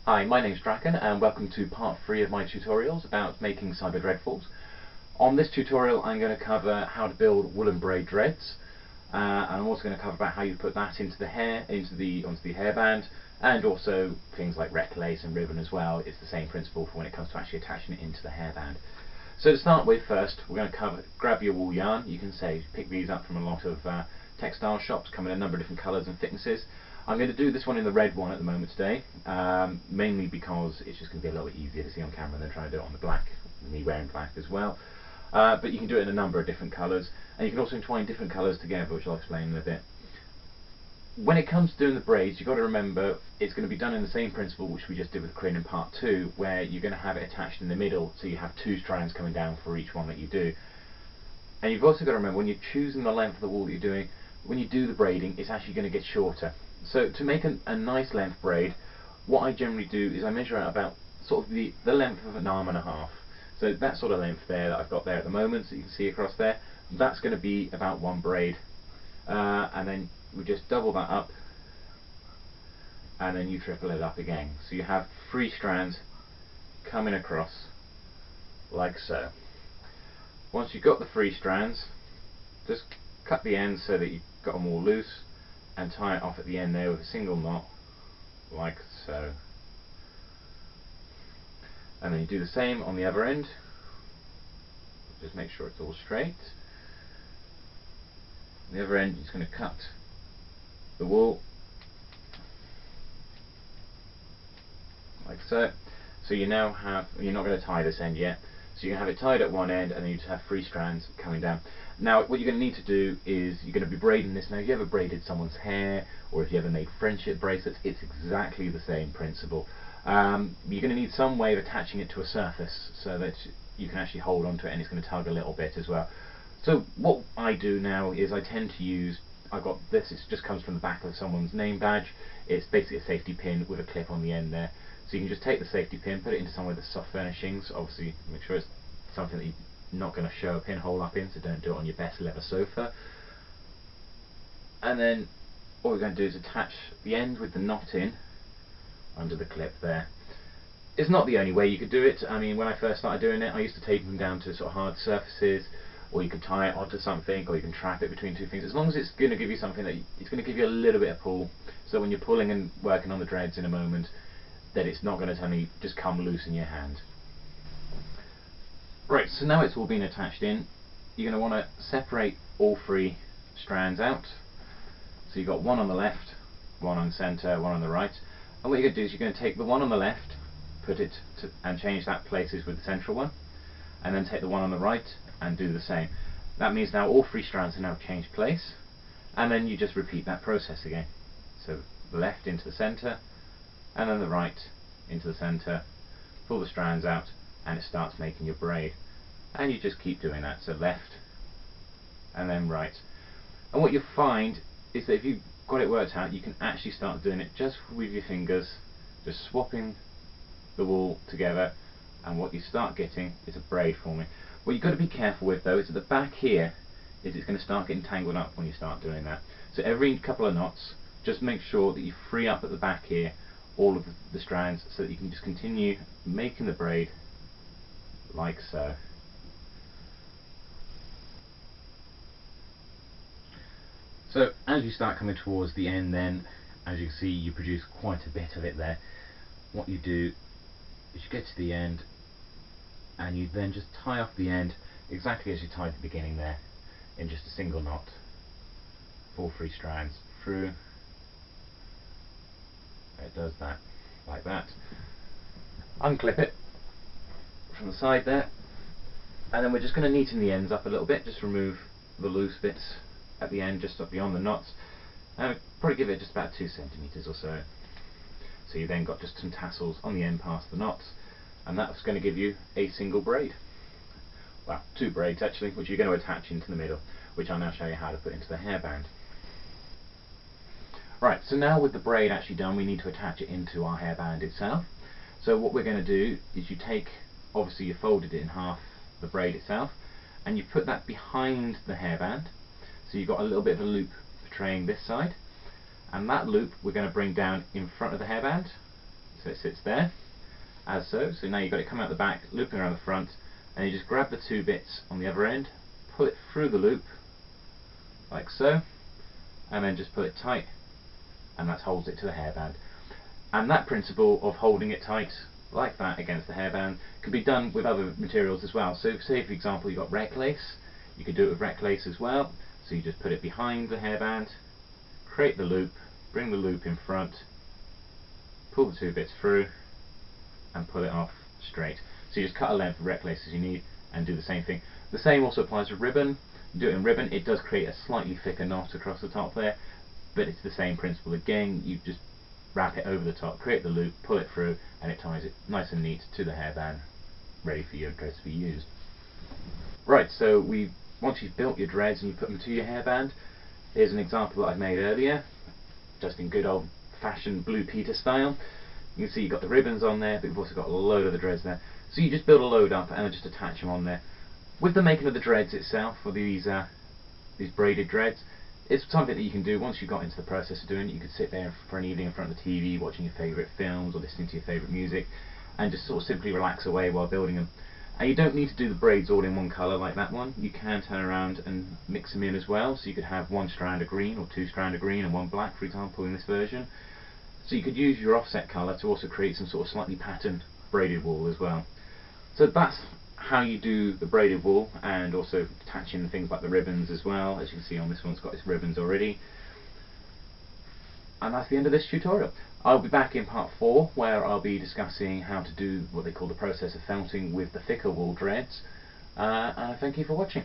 Hi, my name's Draken and welcome to part 3 of my tutorials about making Cyber Dreadfalls. On this tutorial I'm going to cover how to build woolen braid dreads, and I'm also going to cover about how you put that into the hair, onto the hairband, and also things like Rexlace and ribbon as well. It's the same principle for when it comes to actually attaching it into the hairband. So to start with, first we're going to grab your wool yarn. You can pick these up from a lot of textile shops, come in a number of different colours and thicknesses. I'm going to do this one in the red one at the moment today, mainly because it's just going to be a little bit easier to see on camera than trying to do it on the black, me wearing black as well. But you can do it in a number of different colours, and you can also entwine different colours together, which I'll explain in a bit. When it comes to doing the braids, you've got to remember it's going to be done in the same principle which we just did with Crane in part 2, where you're going to have it attached in the middle, so you have 2 strands coming down for each one that you do. And you've also got to remember, when you're choosing the length of the wool that you're doing, when you do the braiding, it's actually going to get shorter. So to make a nice length braid, what I generally do is I measure out about sort of the length of an arm and a half. So that sort of length there that I've got there at the moment, so you can see across there, that's going to be about one braid. And then we just double that up, and then you triple it up again. So you have 3 strands coming across like so. Once you've got the 3 strands, just cut the ends so that you've got them all loose, and tie it off at the end there with a single knot, like so. And then you do the same on the other end. Just make sure it's all straight. On the other end, you're just going to cut the wool, like so. So you now have, you're not going to tie this end yet, so you can have it tied at one end, and then you just have 3 strands coming down. Now what you're going to need to do is you're going to be braiding this. Now if you ever braided someone's hair, or if you ever made friendship bracelets, it's exactly the same principle. You're going to need some way of attaching it to a surface so that you can actually hold onto it, and it's going to tug a little bit as well. So what I do now is I tend to use, I've got this, it just comes from the back of someone's name badge. It's basically a safety pin with a clip on the end there. So you can just take the safety pin, put it into somewhere with the soft furnishings. Obviously make sure it's something that you're not going to show a pinhole up in, so don't do it on your best leather sofa. And then all we're going to do is attach the end with the knot in under the clip there. It's not the only way you could do it. I mean, when I first started doing it, I used to tape them down to sort of hard surfaces, or you could tie it onto something, or you can trap it between 2 things. As long as it's going to give you something that it's going to give you a little bit of pull, so when you're pulling and working on the dreads in a moment, that it's not going to suddenly just come loose in your hand. Right, so now it's all been attached in, you're going to want to separate all 3 strands out. So you've got one on the left, one on the centre, one on the right. And what you're going to do is you're going to take the one on the left, put it and change that places with the central one, and then take the one on the right and do the same. That means now all 3 strands are now changed place, and then you just repeat that process again. So the left into the centre, and then the right into the centre, pull the strands out, and it starts making your braid. And you just keep doing that, so left and then right. And what you'll find is that if you've got it worked out, you can actually start doing it just with your fingers, just swapping the wool together, and what you start getting is a braid forming. What you've got to be careful with though is at the back here, is it's going to start getting tangled up when you start doing that. So every couple of knots, just make sure that you free up at the back here all of the strands, so that you can just continue making the braid like so. So as you start coming towards the end then, as you can see, you produce quite a bit of it there. What you do is you get to the end, and you then just tie off the end exactly as you tied the beginning there, in just a single knot. 4 3 strands through. It does that, like that. Unclip it from the side there, and then we're just going to neaten the ends up a little bit, just remove the loose bits at the end, just up beyond the knots, and probably give it just about 2 centimetres or so. So you've then got just some tassels on the end past the knots, and that's going to give you a single braid. Well, 2 braids actually, which you're going to attach into the middle, which I'll now show you how to put into the hairband. Right, so now with the braid actually done, we need to attach it into our hairband itself. So what we're going to do is you take, obviously you folded it in half, the braid itself, and you put that behind the hairband, so you've got a little bit of a loop portraying this side, and that loop we're going to bring down in front of the hairband, So it sits there, as so. So now you've got it coming out the back, looping around the front, and you just grab the two bits on the other end, pull it through the loop, like so, and then just pull it tight, and that holds it to the hairband. And that principle of holding it tight like that against the hairband can be done with other materials as well. So say for example you've got Rexlace, you could do it with Rexlace as well. So you just put it behind the hairband, create the loop, bring the loop in front, pull the two bits through, and pull it off straight. So you just cut a length of Rexlace as you need and do the same thing. The same also applies with ribbon. You do it in ribbon, it does create a slightly thicker knot across the top there, but it's the same principle again. You just wrap it over the top, create the loop, pull it through, and it ties it nice and neat to the hairband, ready for your dreads to be used. Right, so once you've built your dreads and you put them to your hairband, here's an example that I made earlier, just in good old fashioned Blue Peter style. You can see you've got the ribbons on there, but you've also got a load of the dreads there. So you just build a load up and then just attach them on there. With the making of the dreads itself, for these braided dreads, it's something that you can do once you've got into the process of doing it. You could sit there for an evening in front of the TV watching your favourite films or listening to your favourite music and just sort of simply relax away while building them. And you don't need to do the braids all in one colour like that one. You can turn around and mix them in as well, so you could have one strand of green or two strand of green and one black, for example, in this version. So you could use your offset colour to also create some sort of slightly patterned braided wool as well. So that's how you do the braided wool, and also attaching things like the ribbons as well. As you can see on this one, it's got its ribbons already. And that's the end of this tutorial. I'll be back in part 4 where I'll be discussing how to do what they call the process of felting with the thicker wool dreads. And I thank you for watching.